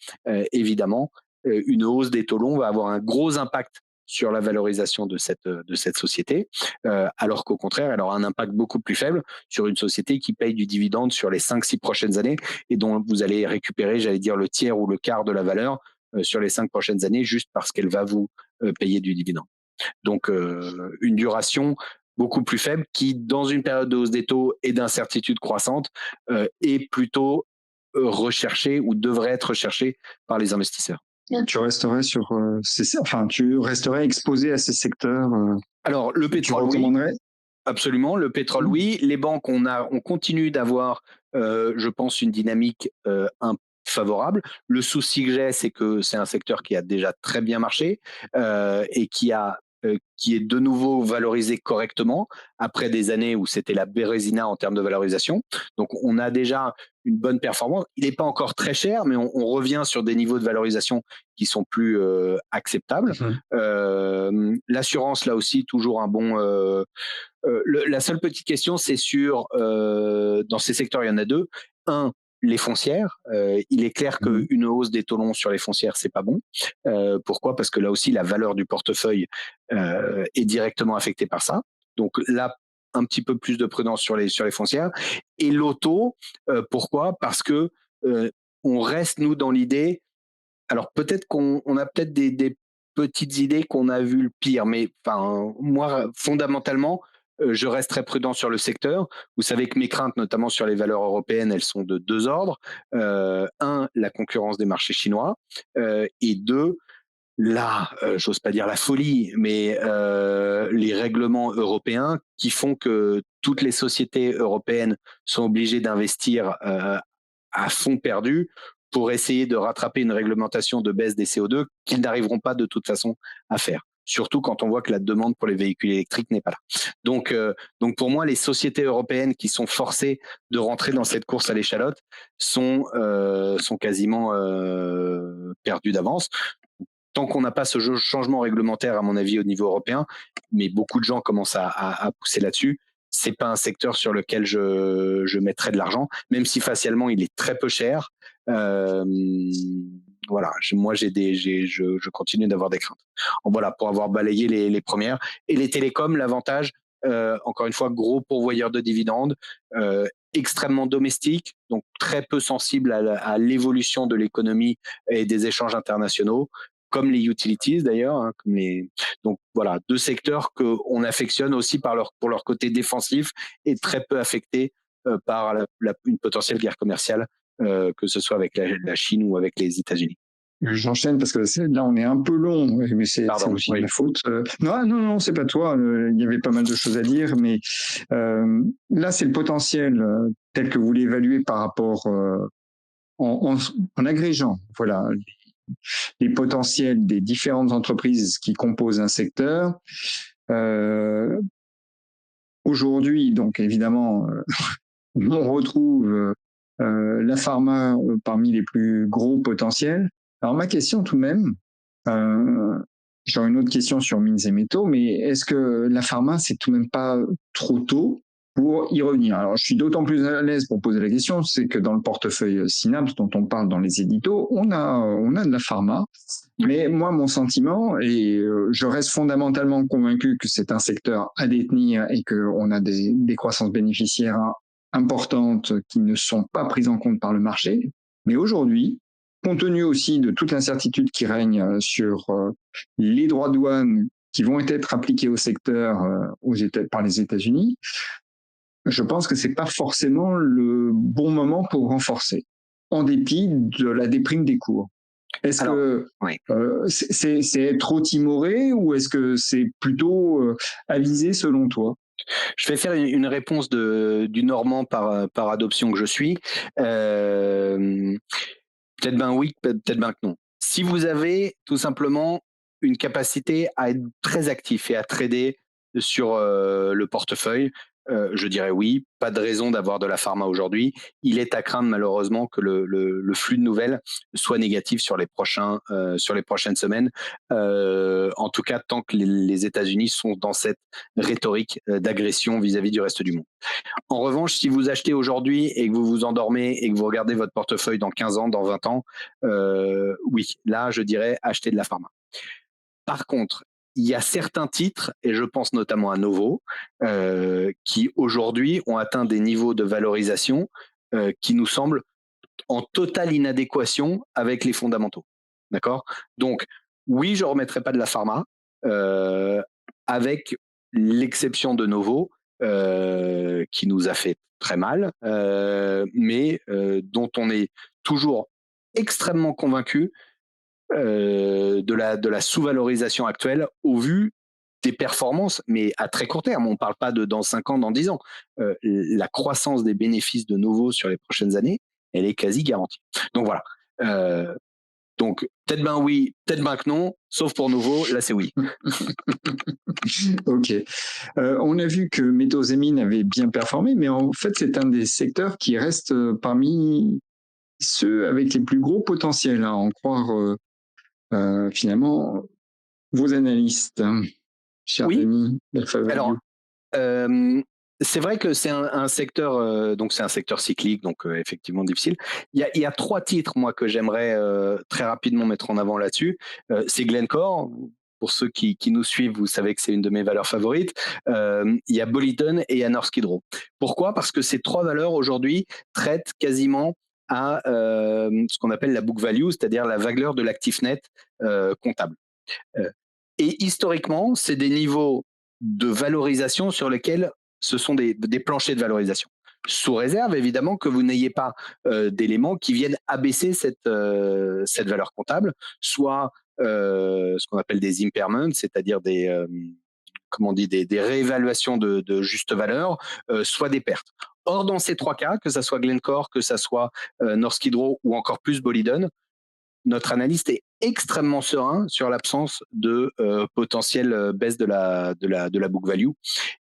évidemment, une hausse des taux longs va avoir un gros impact sur la valorisation de cette société, alors qu'au contraire, elle aura un impact beaucoup plus faible sur une société qui paye du dividende sur les 5-6 prochaines années et dont vous allez récupérer, j'allais dire, le tiers ou le quart de la valeur sur les 5 prochaines années juste parce qu'elle va vous payer du dividende. Donc, une duration beaucoup plus faible qui, dans une période de hausse des taux et d'incertitude croissante, est plutôt recherchée ou devrait être recherchée par les investisseurs. Tu resterais tu resterais exposé à ces secteurs. Alors, le pétrole, tu recommanderais? Oui. Absolument, le pétrole, oui. Les banques, on continue d'avoir, je pense, une dynamique favorable. Le souci que j'ai, c'est que c'est un secteur qui a déjà très bien marché et qui est de nouveau valorisé correctement après des années où c'était la bérésina en termes de valorisation. Donc, on a déjà une bonne performance. Il n'est pas encore très cher, mais on revient sur des niveaux de valorisation qui sont plus acceptables. L'assurance, là aussi, toujours un bon. La seule petite question, c'est sur, dans ces secteurs, il y en a deux. Un, les foncières. Il est clair qu'une hausse des taux longs sur les foncières, c'est pas bon. Pourquoi? Parce que là aussi, la valeur du portefeuille est directement affectée par ça. Donc là, un petit peu plus de prudence sur les foncières. Et l'auto, pourquoi? Parce que on reste, nous, dans l'idée. Alors peut-être qu'on a peut-être des petites idées qu'on a vu le pire, mais enfin, moi, fondamentalement, je reste très prudent sur le secteur. Vous savez que mes craintes, notamment sur les valeurs européennes, elles sont de deux ordres. Un, la concurrence des marchés chinois, et deux, là, j'ose pas dire la folie, mais les règlements européens qui font que toutes les sociétés européennes sont obligées d'investir à fond perdu pour essayer de rattraper une réglementation de baisse des CO2 qu'ils n'arriveront pas de toute façon à faire. Surtout quand on voit que la demande pour les véhicules électriques n'est pas là. Donc pour moi, les sociétés européennes qui sont forcées de rentrer dans cette course à l'échalote sont quasiment perdues d'avance. Tant qu'on n'a pas ce changement réglementaire, à mon avis, au niveau européen, mais beaucoup de gens commencent à pousser là-dessus, c'est pas un secteur sur lequel je mettrais de l'argent, même si facialement il est très peu cher. Voilà, je continue d'avoir des craintes. Voilà, pour avoir balayé les premières. Et les télécoms, l'avantage, encore une fois, gros pourvoyeur de dividendes, extrêmement domestique, donc très peu sensible à l'évolution de l'économie et des échanges internationaux, comme les utilities d'ailleurs, hein, donc voilà, deux secteurs qu'on affectionne aussi pour leur côté défensif et très peu affectés par une potentielle guerre commerciale, que ce soit avec la Chine ou avec les États-Unis. J'enchaîne parce que là on est un peu long, mais c'est aussi ma faute. Non, c'est pas toi. Il y avait pas mal de choses à dire, mais là c'est le potentiel tel que vous l'évaluez par rapport en agrégeant, voilà, les potentiels des différentes entreprises qui composent un secteur. Aujourd'hui, donc évidemment, on retrouve la pharma parmi les plus gros potentiels. Alors ma question tout de même, j'aurais une autre question sur mines et métaux, mais est-ce que la pharma, c'est tout de même pas trop tôt pour y revenir? Alors je suis d'autant plus à l'aise pour poser la question, c'est que dans le portefeuille Synapse dont on parle dans les éditos, on a de la pharma. Mais moi, mon sentiment, et je reste fondamentalement convaincu que c'est un secteur à détenir et qu'on a des croissances bénéficiaires importantes qui ne sont pas prises en compte par le marché. Mais aujourd'hui, compte tenu aussi de toute l'incertitude qui règne sur les droits de douane qui vont être appliqués au secteur par les États-Unis, je pense que c'est pas forcément le bon moment pour renforcer. en dépit de la déprime des cours. Est-ce que oui. c'est être trop timoré ou est-ce que c'est plutôt avisé selon toi? Je vais faire une réponse du Normand par adoption que je suis. Peut-être ben oui, peut-être ben que non. Si vous avez tout simplement une capacité à être très actif et à trader sur le portefeuille, je dirais oui. Pas de raison d'avoir de la pharma aujourd'hui. Il est à craindre malheureusement que le flux de nouvelles soit négatif sur les prochaines semaines. En tout cas, tant que les États-Unis sont dans cette rhétorique d'agression vis-à-vis du reste du monde. En revanche, si vous achetez aujourd'hui et que vous vous endormez et que vous regardez votre portefeuille dans 15 ans, dans 20 ans, oui, là, je dirais acheter de la pharma. Par contre, il y a certains titres, et je pense notamment à Novo, qui aujourd'hui ont atteint des niveaux de valorisation qui nous semblent en totale inadéquation avec les fondamentaux. D'accord? Donc, oui, je ne remettrai pas de la pharma, euh, avec l'exception de Novo, qui nous a fait très mal, mais dont on est toujours extrêmement convaincu de la sous-valorisation actuelle au vu des performances, mais à très court terme. On ne parle pas de dans 5 ans, dans 10 ans. La croissance des bénéfices de Novo sur les prochaines années, elle est quasi garantie. Donc voilà. Donc peut-être ben oui, peut-être ben que non, sauf pour Novo, là c'est oui. Ok. On a vu que Méthosémine avait bien performé, mais en fait c'est un des secteurs qui reste parmi ceux avec les plus gros potentiels, à en croire finalement vos analystes, cher Oui. Denis d'Alpha Value. Alors, c'est vrai que c'est un secteur, donc c'est un secteur cyclique, donc effectivement difficile. Il y a 3 titres, moi, que j'aimerais très rapidement mettre en avant là-dessus. C'est Glencore. Pour ceux qui nous suivent, vous savez que c'est une de mes valeurs favorites. Il y a Boliden et il y a Norsk Hydro. Pourquoi? Parce que ces 3 valeurs aujourd'hui traitent quasiment à ce qu'on appelle la book value, c'est-à-dire la valeur de l'actif net comptable. Et historiquement, c'est des niveaux de valorisation sur lesquels ce sont des planchers de valorisation. Sous réserve, évidemment, que vous n'ayez pas d'éléments qui viennent abaisser cette valeur comptable, soit ce qu'on appelle des impairments, c'est-à-dire comment on dit, des réévaluations de juste valeur, soit des pertes. Or, dans ces 3 cas, que ce soit Glencore, que ce soit Norsk Hydro ou encore plus Boliden, notre analyste est extrêmement serein sur l'absence de potentielle baisse de la book value.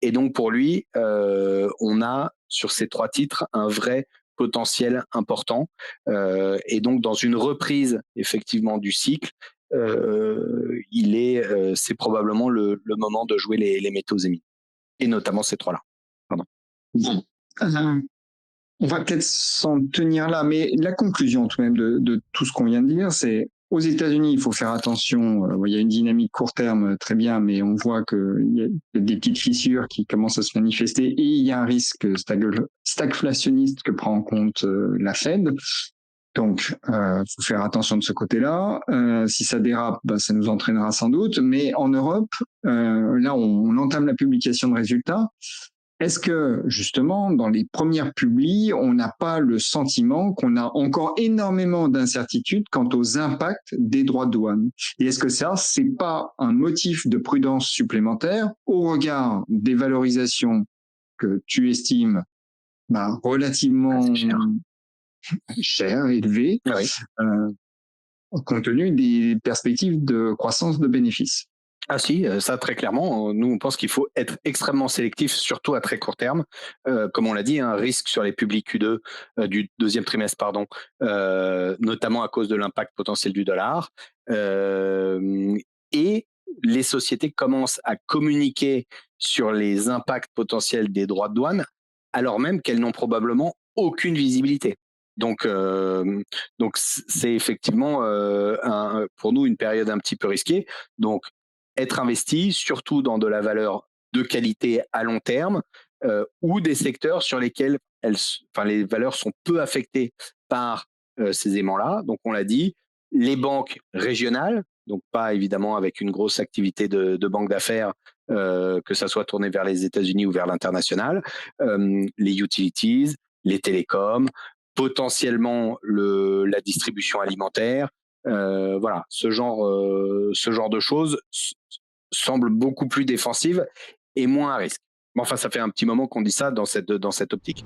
Et donc pour lui, on a sur ces 3 titres un vrai potentiel important. Et donc dans une reprise effectivement du cycle, c'est probablement le moment de jouer les métaux émis. Et notamment ces 3-là. Pardon. Bon. On va peut-être s'en tenir là, mais la conclusion tout de même de tout ce qu'on vient de dire, c'est aux États-Unis, il faut faire attention. Il y a une dynamique court terme très bien, mais on voit qu'il y a des petites fissures qui commencent à se manifester et il y a un risque stagflationniste que prend en compte la Fed. Donc, faut faire attention de ce côté-là. Si ça dérape, ça nous entraînera sans doute. Mais en Europe, là, on entame la publication de résultats. Est-ce que, justement, dans les premières publis, on n'a pas le sentiment qu'on a encore énormément d'incertitudes quant aux impacts des droits de douane? Et est-ce que ça, c'est pas un motif de prudence supplémentaire au regard des valorisations que tu estimes relativement chères, élevées, compte tenu des perspectives de croissance de bénéfices? Ah si, ça très clairement. Nous, on pense qu'il faut être extrêmement sélectif, surtout à très court terme. Comme on l'a dit, un risque sur les publics Q2 du deuxième trimestre, pardon, notamment à cause de l'impact potentiel du dollar. Et les sociétés commencent à communiquer sur les impacts potentiels des droits de douane, alors même qu'elles n'ont probablement aucune visibilité. Donc c'est effectivement pour nous une période un petit peu risquée. Donc être investi, surtout dans de la valeur de qualité à long terme, ou des secteurs sur lesquels les valeurs sont peu affectées par ces aimants-là. Donc, on l'a dit, les banques régionales, donc pas évidemment avec une grosse activité de banque d'affaires, que ça soit tourné vers les États-Unis ou vers l'international, les utilities, les télécoms, potentiellement la distribution alimentaire. Voilà, ce genre de choses semble beaucoup plus défensive et moins à risque. Mais enfin, ça fait un petit moment qu'on dit ça dans cette optique.